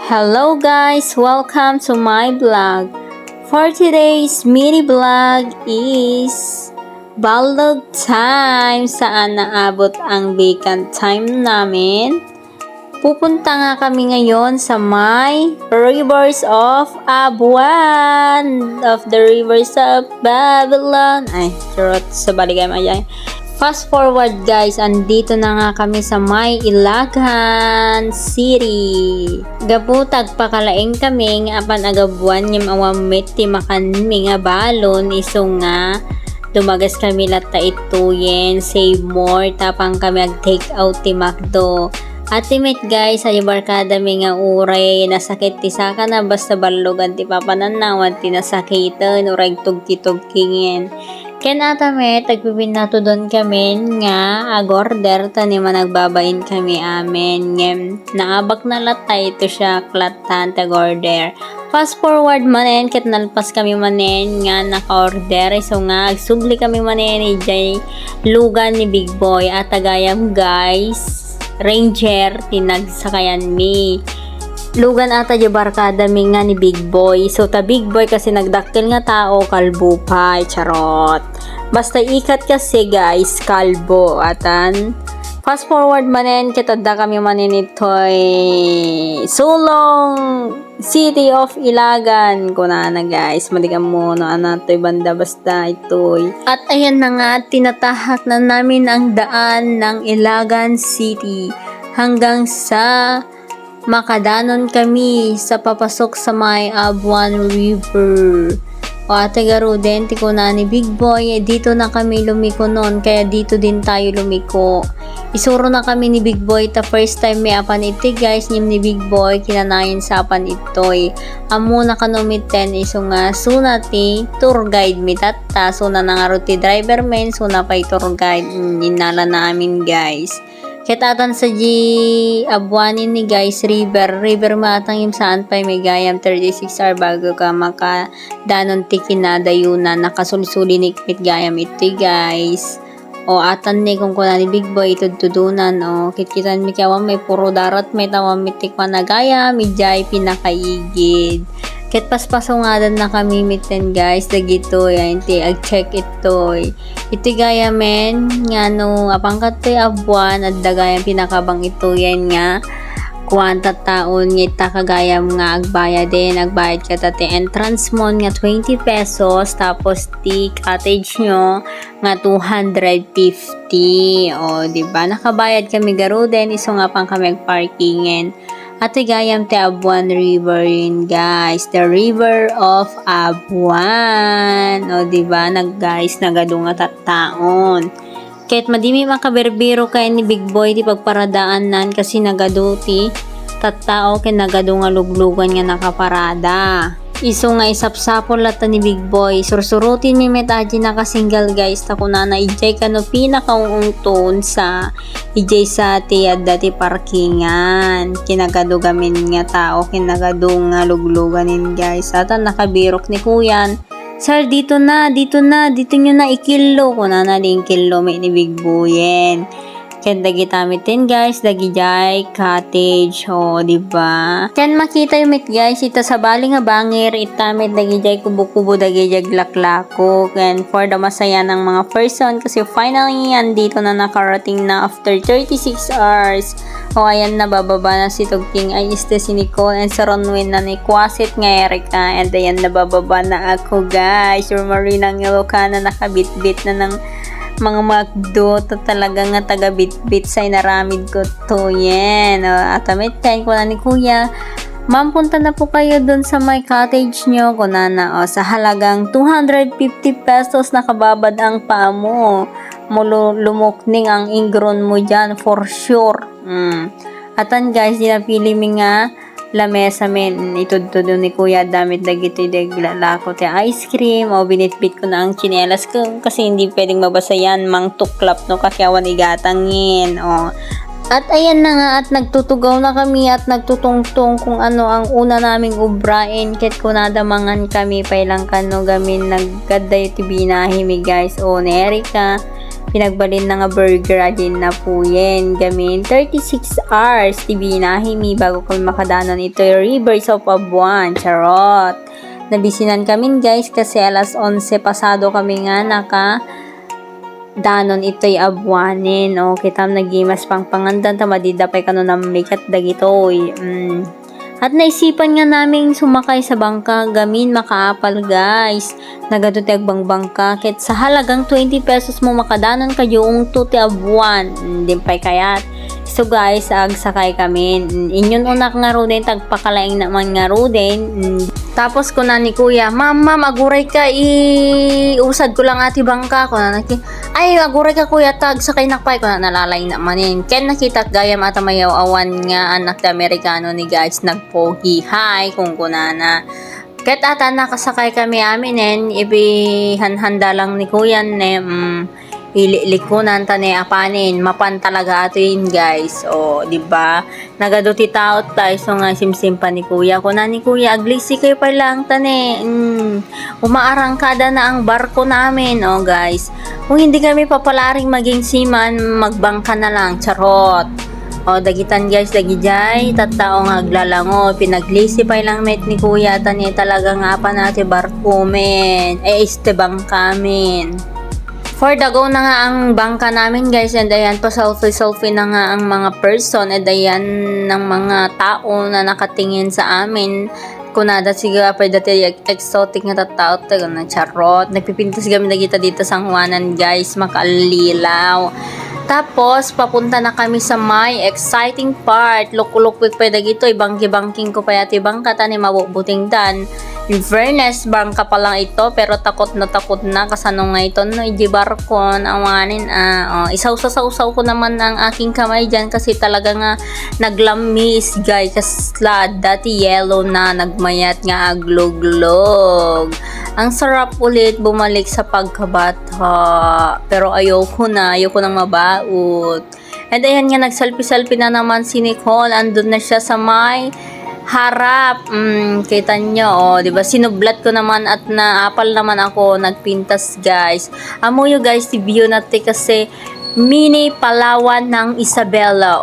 Hello guys! Welcome to my vlog. For today's mini vlog is Balog time, saan naabot ang vacant time namin. Pupunta nga kami ngayon sa my Rivers of Abuan of the Rivers of Babylon. Ay, charot, sa baligay mayan. Fast forward guys, andito na nga kami sa may Ilagan City. Gabutag pakalaing kami nga apan agabuan yung awamit ti makan mi nga balon iso nga dumagas kami lata ituyen save more tapang kami ag take out ti McDo. Atimate guys, ay barkada mi nga uray nasakit ti saka na basta balugan ti papananawan ti nasakitan urag tugki-tugkingin. Ken atame tagpipinato doon kami nga agorder tani man nagbabain kami amen ngem naabak na latay ito siya klatan tagorder. Fast forward manen ket nalpas kami manen nga naka-order so nga agsubli kami manen ijay lugan ni Big Boy at tagayam guys Ranger tinagsakayan mi. Lugan ata yung barkada mi nga ni Big Boy. So ta Big Boy kasi nagdakkel nga tao kalbo pa, charot. Basta ikat kasi guys, kalbo atan. Fast forward manen kitadda kami manen itoy Sulong City of Ilagan kuna na guys. Maligam mo no anatoy banda basta itoy. At ayan na nga tinatahak na namin ang daan ng Ilagan City hanggang sa makadanon kami sa papasok sa may Abuan River. O ate garo din, tiko na ni Big Boy, dito na kami lumiko noon, kaya dito din tayo lumiko. Isuro na kami ni Big Boy, ta first time may apan iti guys, nim ni Big Boy, kinanayin sa apan itoy. Amo na kanumiten, iso nga, sunati, tour guide mi tatta, suna na nga ruti driver men, suna pa tour guide, ninala namin guys. Kitatan sa Abuanin ni guys, river matang yung saan pa may gayam 36 hour bago ka makadanon ti kinadayunan nakasulsuli nikmit gayam ito guys. O atan ni kung kuna ni Big Boy itududunan o kitkitan mi kawam may puro darat may tawam mitik pa na gayam ijay pinakaigid. Ket paspaso nga dan na kami mitten guys dagito yan ti ag-check itoy. Iti gaya men nga no apang katoy abuan at dagayang pinakabang ito yan nga kuwanta taon ngita kagayam nga agbayad din agbayad ka ti entrance mo nga 20 pesos tapos ti cottage nyo nga 250 o diba nakabayad kami garo din iso nga pang kami agparkingen. At gayam te Abuan River yun guys, the River of Abuan. O diba guys nagadunga tattaon. Kahit madimi makaberbero kay ni Big Boy di pagparadaan nan kasi nagaduti tattao kay nagadunga luglugan nga nakaparada. Iso nga isapsapol lata ni Big Boy. Sursurutin mi metaji naka-single guys. Tako na ijay kano pinakaungtun sa ijay sa tiyad dati parkingan. Kinagado gamin nga tao. Kinagado nga lugluganin guys. Atan nakabirok ni kuyan. Sir, dito nyo na ikilo. Kuna na din kilo may ni Big Boyen. Ken dagi tamitin guys, dagi jay cottage o diba? Ken makita yung mit guys, ito sa bali nga bangir, itamit dagi jay kubo-kubo dagi jay laklako. Ken for the masaya ng mga person kasi finally yan dito na nakarating na after 36 hours. O ayan na bababa na si Tugking ay iste si Nicole and sa Ronwin na ni Kwasit nga Erika and ayan na bababa na ako guys. Yung Marina ng Ilocana nakabit-bit na ng mga McDo to talaga nga taga bit-bit say naramid ko to yan. At amit kain ko na ni kuya. Ma'am, punta na po kayo dun sa may cottage nyo. Kunana, sa halagang 250 pesos nakababad ang paa mo. Lumukning ang ingron mo dyan for sure. Atan guys, dinapili mi nga lamesa men itudto ni kuya damit dagiti daglalako ti ice cream o binitbit ko na ang tsinelas ko kasi hindi pwedeng mabasa yan mang tuklap no kakyawan igatangin o. At ayan na nga at nagtutugaw na kami at nagtutungtong kung ano ang una naming ubrain ket kunadamangan kami pailang kano gamin naggaday ti binahi mi guys o ni Erika pinagbalin na nga burger din na po yan. Gamin 36 hours tibinahimi bago kami makadanon ito yung Rivers of Abuan. Charot! Nabisinan kami guys kasi alas 11 pasado kami nga danon ito'y abuanin. O, kitam nagimas pang pangandan tamadidapay kano na mikat dagitoy. At naisipan nga naming sumakay sa bangka, gamin makaapal guys. Nagaduteg bang bangka, ket sa halagang 20 pesos mo makadanon kayo yung tuti abuan. Dimpay kayat. So guys, agsakay kami. Inyon unak nga ro din, tagpakalaing naman nga ro din. Tapos ko na ni kuya, ma'am, aguray ka, usad ko lang ati bangka ko na ay, aguray ka kuya, tag sakay nakpay ko na nalalay naman Ken nakita gayam ata mayaw awan nga anak na Amerikano ni guys, nagpogi, hi, kung kunana. Ket ata nakasakay kami aminen, ibihanhanda lang ni kuya ilikunan tani apanin mapan talaga ato yun guys. O di ba nagaduti taot tayo so nga simsim pa ni kuya ko na ni kuya aglisi kayo pa lang tani umaarangkada na ang barko namin. O guys, kung hindi kami papalaring maging seaman, magbangka na lang. Charot! O dagitan guys, dagijay tattao nga aglalango pinaglisi pa lang met ni kuya tani talaga nga pa natin barko men este bangka men. For the go na nga ang bangka namin guys, and ayan pa selfie na nga ang mga person, and ayan ng mga tao na nakatingin sa amin. Kunada siga pa dati exotic nga tattao tayo na charot. Nagpipintas kami na kita dito sa Juanan guys, makalilaw. Tapos, papunta na kami sa may exciting part. Lukulukwik pa dagito, ibangki-bangking ko pa yati bangka, tani mabubuting dan. In fairness, bangka pa lang ito, pero takot na kasano nga ito, no, ijibarkon, awanin, isaw-saw ko naman ang aking kamay dyan, kasi talaga nga naglamis, guys, kasla, dati yellow na, nagmayat nga aglog-log. Ang sarap ulit bumalik sa pagkabata, pero ayoko nang mabaot. And ayan nga, nagsalpi-salpi na naman si Nicole, andun na siya sa may harap. Kita nyo, diba? Sinublat ko naman at naapal naman ako, nagpintas guys. Amoyo guys, si view natin kasi mini Palawan ng Isabela.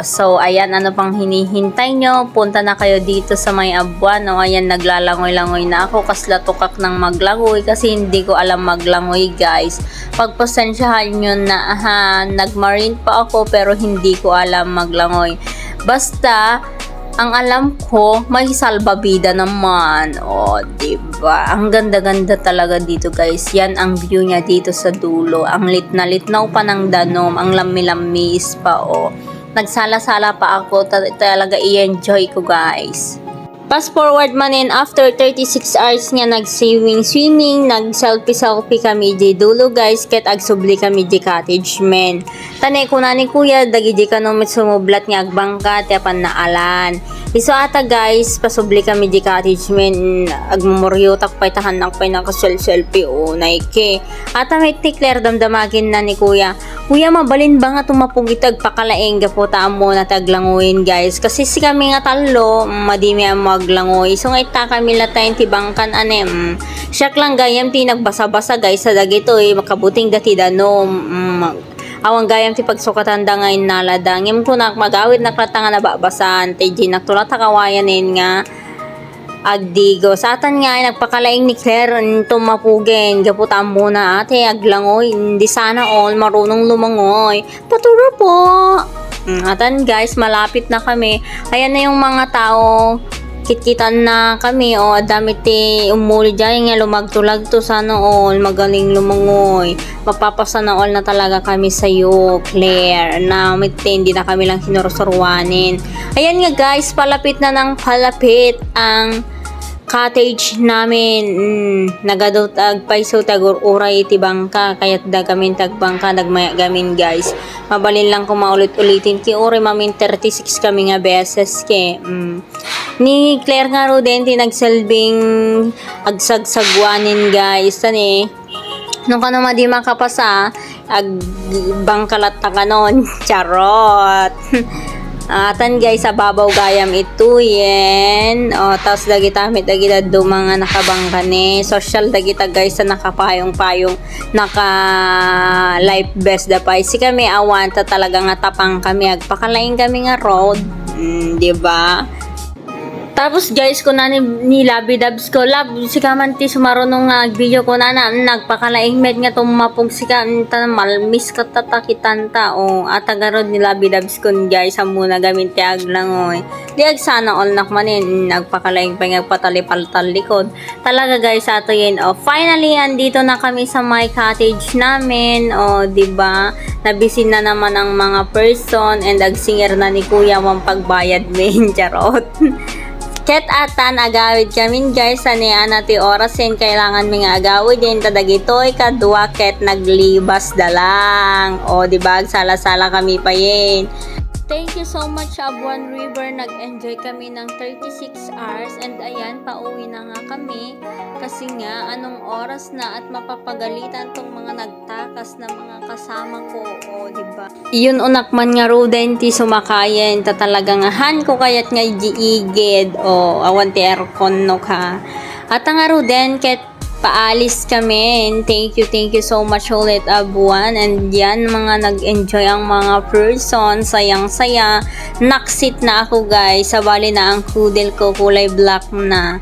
So ayan, ano pang hinihintay nyo? Punta na kayo dito sa may Abuan. Ayan, naglalangoy-langoy na ako, kasla tukak ng maglangoy kasi hindi ko alam maglangoy guys. Pagpasensyahan nyo na nagmarine pa ako pero hindi ko alam maglangoy. Basta ang alam ko, may salbabida naman. Diba? Ang ganda-ganda talaga dito, guys. Yan ang view niya dito sa dulo. Ang litnaw pa ng danom. Ang lami-lamis pa, Nagsala-sala pa ako. Talaga i-enjoy ko, guys. Fast forward manin, after 36 hours nga nag-swimming, nag-selfie kami di dulo guys, ket agsubli kami di cottage men. Tanay ko na ni kuya, dagi di kanomit sumublat nga agbangka, tiyapan na alan. Iso ata guys, pasubli kami di cottage men, agmumuryo takpay tahan nakpay nakaselfie naike. Ata may tikler damdamagin na ni kuya. Kuya, mabalin ba nga tumapong itag pakalaeng gaputaan mo na taglanguin guys, kasi si kami nga talo madimi ang maglangoy. So nga ita kami latayin tibangkan siyak lang gayam ti nagbasa-basa guys sa dagito makabuting dati danom. Awang gayam ti pagsukatan da ngayon naladang yam ko magawid naklatanga na babasan ti di naktulat kawayanin nga agdigo. Sa atan nga nagpakalaing ni Claire tumapugen gaputan muna ate aglangoy, hindi sana all marunong lumangoy. Paturo po. Atan guys, malapit na kami. Ayan na yung mga tao, kitkitan na kami. Dami ti umuli dyan nga lumagtulag to sana all magaling lumangoy. Mapapasana all na talaga kami sa iyo Claire, na hindi na kami lang sinurusurwanin. Ayan nga guys, palapit na ng palapit ang cottage namin. Nagadot agpaiso tagur uray iti bangka, kayat da gamin tagbangka nagmaya gamin guys. Mabalin lang kung maulit-ulitin ki uray mamin 36 kami nga beses ke. Ni Claire nga ro din tinagsalbing agsagsagwanin guys tani. Nung ka naman di makapasa agbangkalat ta kanon. Charot. Atan guys, sa babaw gayam ito yan. O, tapos dagi tamit dagi do mga nakabangkane. Social dagi ta guys sa nakapayong-payong naka life best da pa. Si kami awan ta talaga nga tapang kami agpakalain kami nga road. Di ba? Tapos guys, ko na ni Labi Dabs ko, lab, si Kamanti sumarunong nga video ko na nagpakalaing med nga tumapog si Kanta, malmis katatakitanta, o atagarod ni Labi Dabs ko guys, muna gamit tiag lang, oy. Diag sana all nakmanin, nagpakalaing pa nga patalipaltal likod. Talaga guys, ato yun, o. Finally, andito na kami sa my cottage namin, o, diba? Nabisin na naman ang mga person, and agsinger na ni Kuya mong pagbayad min, charot. Ket atan agawid kami guys sa niya nati orasin kailangan mi nga agawid din tadagitoy kadua ket naglibas dalang o di ba sala-sala kami pa yin. Thank you so much Abuan River, nag-enjoy kami ng 36 hours and ayan pauwi na nga kami kasi nga anong oras na at mapapagalitan tong mga nagtakas na mga kasama ko o di ba. Yun unak man nga roden ti sumakayen ta talaga nga han ko kayat nga giigid o awan ti aircon no ka. At nga roden ket paalis kami. Thank you so much ulit Abuan. And yan, mga nag-enjoy ang mga person. Sayang-saya. Naksit na ako guys. Sabali na ang kudel ko. Kulay black na.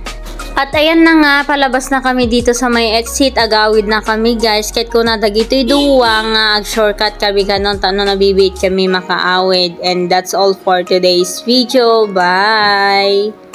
At ayan na nga, palabas na kami dito sa may exit. Agawid na kami guys. Kahit ko na dagito'y duwa nga. Ag-shortcut kami ganon. Tano nabibit kami makaawid. And that's all for today's video. Bye!